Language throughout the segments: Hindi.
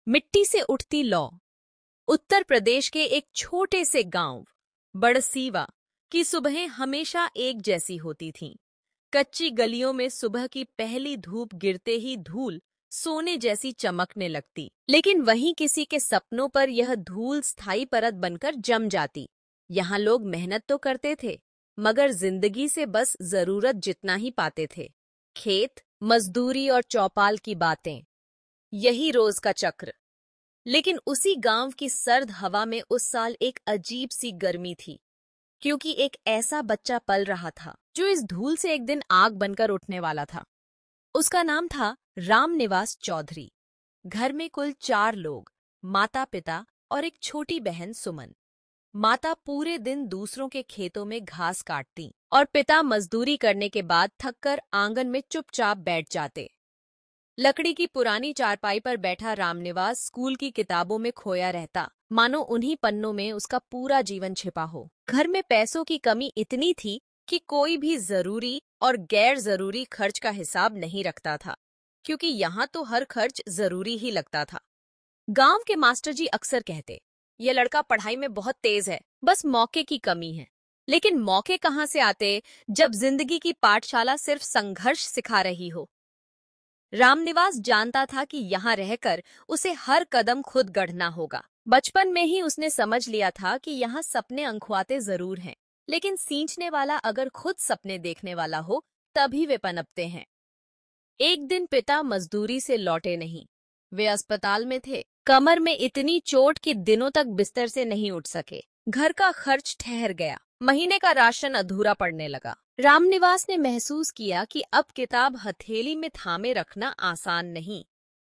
मिट्टी से उठती लौ। उत्तर प्रदेश के एक छोटे से गांव बड़सीवा की सुबहें हमेशा एक जैसी होती थीं। कच्ची गलियों में सुबह की पहली धूप गिरते ही धूल सोने जैसी चमकने लगती, लेकिन वहीं किसी के सपनों पर यह धूल स्थायी परत बनकर जम जाती। यहाँ लोग मेहनत तो करते थे, मगर जिंदगी से बस जरूरत जितना ही पाते थे। खेत, मजदूरी और चौपाल की बातें, यही रोज का चक्र। लेकिन उसी गांव की सर्द हवा में उस साल एक अजीब सी गर्मी थी, क्योंकि एक ऐसा बच्चा पल रहा था जो इस धूल से एक दिन आग बनकर उठने वाला था। उसका नाम था रामनिवास चौधरी। घर में कुल 4 लोग, माता पिता और एक छोटी बहन सुमन। माता पूरे दिन दूसरों के खेतों में घास काटती और पिता मजदूरी करने के बाद थककर आंगन में चुपचाप बैठ जाते। लकड़ी की पुरानी चारपाई पर बैठा रामनिवास स्कूल की किताबों में खोया रहता, मानो उन्हीं पन्नों में उसका पूरा जीवन छिपा हो। घर में पैसों की कमी इतनी थी कि कोई भी जरूरी और गैर जरूरी खर्च का हिसाब नहीं रखता था, क्योंकि यहाँ तो हर खर्च जरूरी ही लगता था। गांव के मास्टर जी अक्सर कहते, ये लड़का पढ़ाई में बहुत तेज है, बस मौके की कमी है। लेकिन मौके कहाँ से आते जब जिंदगी की पाठशाला सिर्फ संघर्ष सिखा रही हो। रामनिवास जानता था कि यहाँ रहकर उसे हर कदम खुद गढ़ना होगा। बचपन में ही उसने समझ लिया था कि यहाँ सपने अंखुआते जरूर हैं, लेकिन सींचने वाला अगर खुद सपने देखने वाला हो तभी वे पनपते हैं। एक दिन पिता मजदूरी से लौटे नहीं। वे अस्पताल में थे, कमर में इतनी चोट कि दिनों तक बिस्तर से नहीं उठ सके। घर का खर्च ठहर गया, महीने का राशन अधूरा पड़ने लगा। रामनिवास ने महसूस किया कि अब किताब हथेली में थामे रखना आसान नहीं।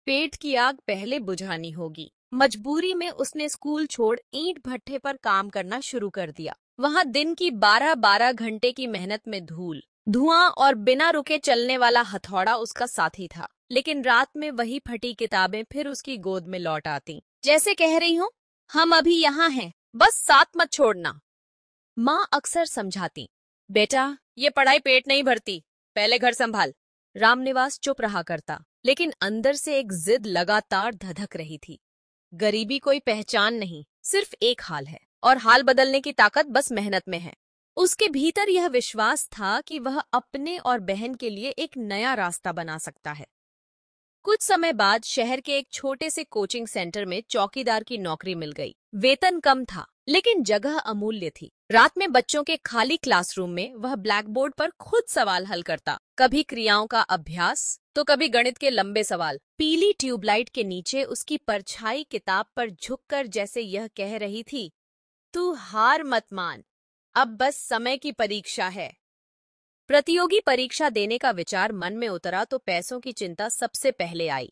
पेट की आग पहले बुझानी होगी। मजबूरी में उसने स्कूल छोड़ ईंट भट्ठे पर काम करना शुरू कर दिया। वहाँ दिन की 12-12 घंटे की मेहनत में धूल, धुआं और बिना रुके चलने वाला हथौड़ा उसका साथी था। लेकिन रात में वही फटी किताबें फिर उसकी गोद में लौट आती, जैसे कह रही हूँ, हम अभी यहाँ हैं, बस साथ मत छोड़ना। माँ अक्सर समझाती, बेटा ये पढ़ाई पेट नहीं भरती, पहले घर संभाल। रामनिवास चुप रहा करता, लेकिन अंदर से एक जिद लगातार धधक रही थी। गरीबी कोई पहचान नहीं, सिर्फ एक हाल है, और हाल बदलने की ताकत बस मेहनत में है। उसके भीतर यह विश्वास था कि वह अपने और बहन के लिए एक नया रास्ता बना सकता है। कुछ समय बाद शहर के एक छोटे से कोचिंग सेंटर में चौकीदार की नौकरी मिल गई। वेतन कम था, लेकिन जगह अमूल्य थी। रात में बच्चों के खाली क्लासरूम में वह ब्लैक बोर्ड पर खुद सवाल हल करता, कभी क्रियाओं का अभ्यास तो कभी गणित के लंबे सवाल। पीली ट्यूबलाइट के नीचे उसकी परछाई किताब पर झुककर जैसे यह कह रही थी, तू हार मत मान, अब बस समय की परीक्षा है। प्रतियोगी परीक्षा देने का विचार मन में उतरा तो पैसों की चिंता सबसे पहले आई।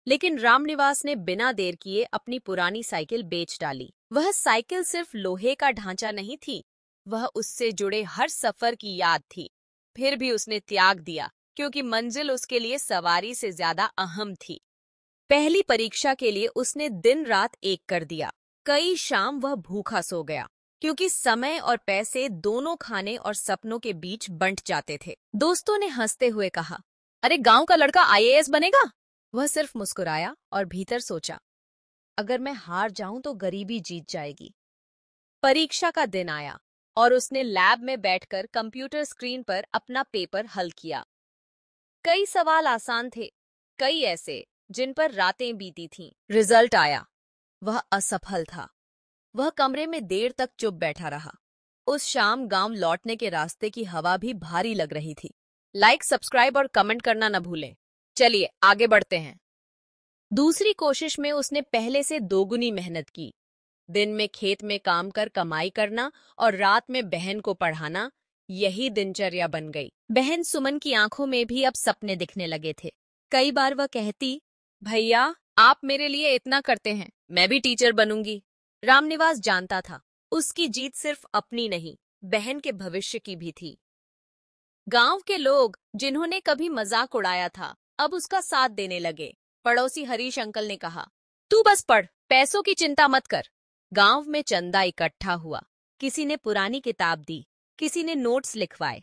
लेकिन रामनिवास ने बिना देर किए अपनी पुरानी साइकिल बेच डाली। वह साइकिल सिर्फ लोहे का ढांचा नहीं थी, वह उससे जुड़े हर सफर की याद थी। फिर भी उसने त्याग दिया, क्योंकि मंजिल उसके लिए सवारी से ज्यादा अहम थी। पहली परीक्षा के लिए उसने दिन रात एक कर दिया। कई शाम वह भूखा सो गया, क्योंकि समय और पैसे दोनों खाने और सपनों के बीच बंट जाते थे। दोस्तों ने हंसते हुए कहा, अरे गांव का लड़का आईएएस बनेगा। वह सिर्फ मुस्कुराया और भीतर सोचा, अगर मैं हार जाऊं तो गरीबी जीत जाएगी। परीक्षा का दिन आया और उसने लैब में बैठकर कंप्यूटर स्क्रीन पर अपना पेपर हल किया। कई सवाल आसान थे, कई ऐसे जिन पर रातें बीती थीं। रिजल्ट आया, वह असफल था। वह कमरे में देर तक चुप बैठा रहा। उस शाम गांव लौटने के रास्ते की हवा भी भारी लग रही थी। लाइक, सब्सक्राइब और कमेंट करना न भूलें। चलिए आगे बढ़ते हैं। दूसरी कोशिश में उसने पहले से दोगुनी मेहनत की। दिन में खेत में काम कर कमाई करना और रात में बहन को पढ़ाना, यही दिनचर्या बन गई। बहन सुमन की आंखों में भी अब सपने दिखने लगे थे। कई बार वह कहती, भैया आप मेरे लिए इतना करते हैं, मैं भी टीचर बनूंगी। रामनिवास जानता था, उसकी जीत सिर्फ अपनी नहीं, बहन के भविष्य की भी थी। गांव के लोग जिन्होंने कभी मजाक उड़ाया था, अब उसका साथ देने लगे। पड़ोसी हरीश अंकल ने कहा, तू बस पढ़, पैसों की चिंता मत कर। गांव में चंदा इकट्ठा हुआ, किसी ने पुरानी किताब दी, किसी ने नोट्स लिखवाए।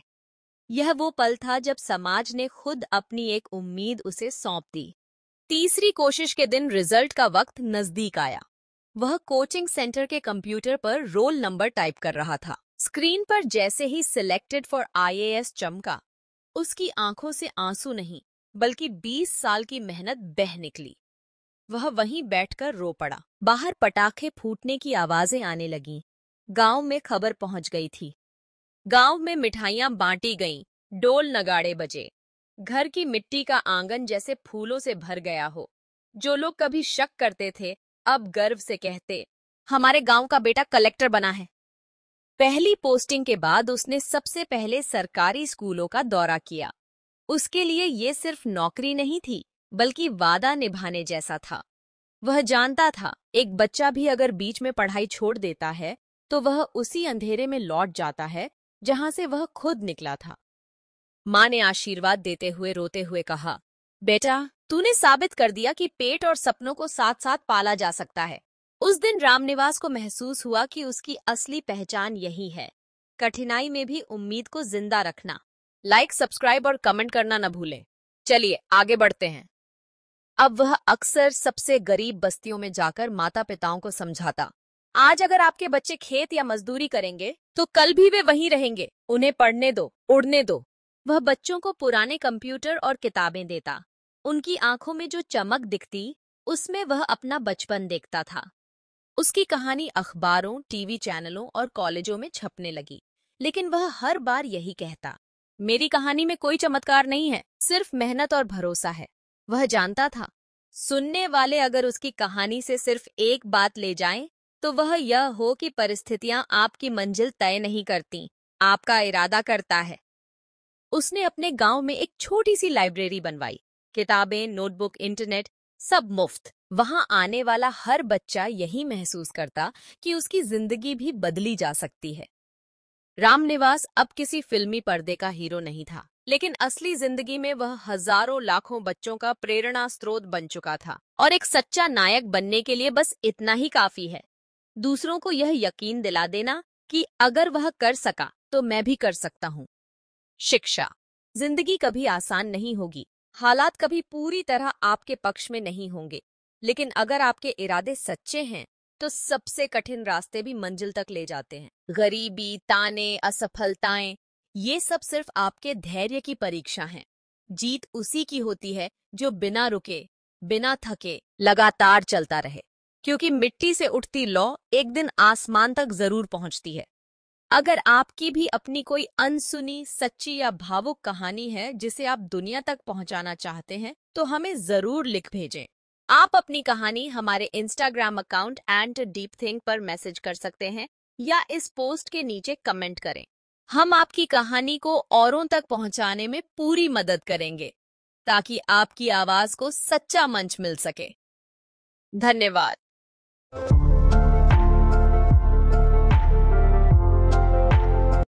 यह वो पल था जब समाज ने खुद अपनी एक उम्मीद उसे सौंप दी। तीसरी कोशिश के दिन रिजल्ट का वक्त नजदीक आया। वह कोचिंग सेंटर के कंप्यूटर पर रोल नंबर टाइप कर रहा था। स्क्रीन पर जैसे ही सिलेक्टेड फॉर आईएएस चमका, उसकी आंखों से आंसू नहीं बल्कि 20 साल की मेहनत बह निकली। वह वहीं बैठकर रो पड़ा। बाहर पटाखे फूटने की आवाजें आने लगीं। गांव में खबर पहुंच गई थी। गांव में मिठाइयां बांटी गईं, डोल नगाड़े बजे। घर की मिट्टी का आंगन जैसे फूलों से भर गया हो। जो लोग कभी शक करते थे, अब गर्व से कहते, हमारे गांव का बेटा कलेक्टर बना है। पहली पोस्टिंग के बाद उसने सबसे पहले सरकारी स्कूलों का दौरा किया। उसके लिए ये सिर्फ नौकरी नहीं थी, बल्कि वादा निभाने जैसा था। वह जानता था, एक बच्चा भी अगर बीच में पढ़ाई छोड़ देता है, तो वह उसी अंधेरे में लौट जाता है जहां से वह खुद निकला था। माँ ने आशीर्वाद देते हुए रोते हुए कहा, बेटा, तूने साबित कर दिया कि पेट और सपनों को साथ साथ पाला जा सकता है। उस दिन रामनिवास को महसूस हुआ कि उसकी असली पहचान यही है, कठिनाई में भी उम्मीद को जिंदा रखना। लाइक, सब्सक्राइब और कमेंट करना न भूलें। चलिए आगे बढ़ते हैं। अब वह अक्सर सबसे गरीब बस्तियों में जाकर माता पिताओं को समझाता, आज अगर आपके बच्चे खेत या मजदूरी करेंगे तो कल भी वे वहीं रहेंगे। उन्हें पढ़ने दो, उड़ने दो। वह बच्चों को पुराने कंप्यूटर और किताबें देता। उनकी आंखों में जो चमक दिखती, उसमें वह अपना बचपन देखता था। उसकी कहानी अखबारों, टीवी चैनलों और कॉलेजों में छपने लगी। लेकिन वह हर बार यही कहता, मेरी कहानी में कोई चमत्कार नहीं है, सिर्फ मेहनत और भरोसा है। वह जानता था, सुनने वाले अगर उसकी कहानी से सिर्फ एक बात ले जाएं, तो वह यह हो कि परिस्थितियां आपकी मंजिल तय नहीं करती, आपका इरादा करता है। उसने अपने गांव में एक छोटी सी लाइब्रेरी बनवाई। किताबें, नोटबुक, इंटरनेट, सब मुफ्त। वहां आने वाला हर बच्चा यही महसूस करता कि उसकी जिंदगी भी बदली जा सकती है। रामनिवास अब किसी फिल्मी पर्दे का हीरो नहीं था, लेकिन असली जिंदगी में वह हजारों लाखों बच्चों का प्रेरणा स्रोत बन चुका था। और एक सच्चा नायक बनने के लिए बस इतना ही काफी है, दूसरों को यह यकीन दिला देना कि अगर वह कर सका तो मैं भी कर सकता हूँ। शिक्षा। जिंदगी कभी आसान नहीं होगी, हालात कभी पूरी तरह आपके पक्ष में नहीं होंगे, लेकिन अगर आपके इरादे सच्चे हैं तो सबसे कठिन रास्ते भी मंजिल तक ले जाते हैं। गरीबी, ताने, असफलताएं, ये सब सिर्फ आपके धैर्य की परीक्षा हैं। जीत उसी की होती है जो बिना रुके, बिना थके लगातार चलता रहे, क्योंकि मिट्टी से उठती लौ एक दिन आसमान तक जरूर पहुंचती है। अगर आपकी भी अपनी कोई अनसुनी, सच्ची या भावुक कहानी है जिसे आप दुनिया तक पहुंचाना चाहते हैं, तो हमें जरूर लिख भेजें। आप अपनी कहानी हमारे इंस्टाग्राम अकाउंट @deepthink पर मैसेज कर सकते हैं या इस पोस्ट के नीचे कमेंट करें। हम आपकी कहानी को औरों तक पहुंचाने में पूरी मदद करेंगे, ताकि आपकी आवाज को सच्चा मंच मिल सके। धन्यवाद।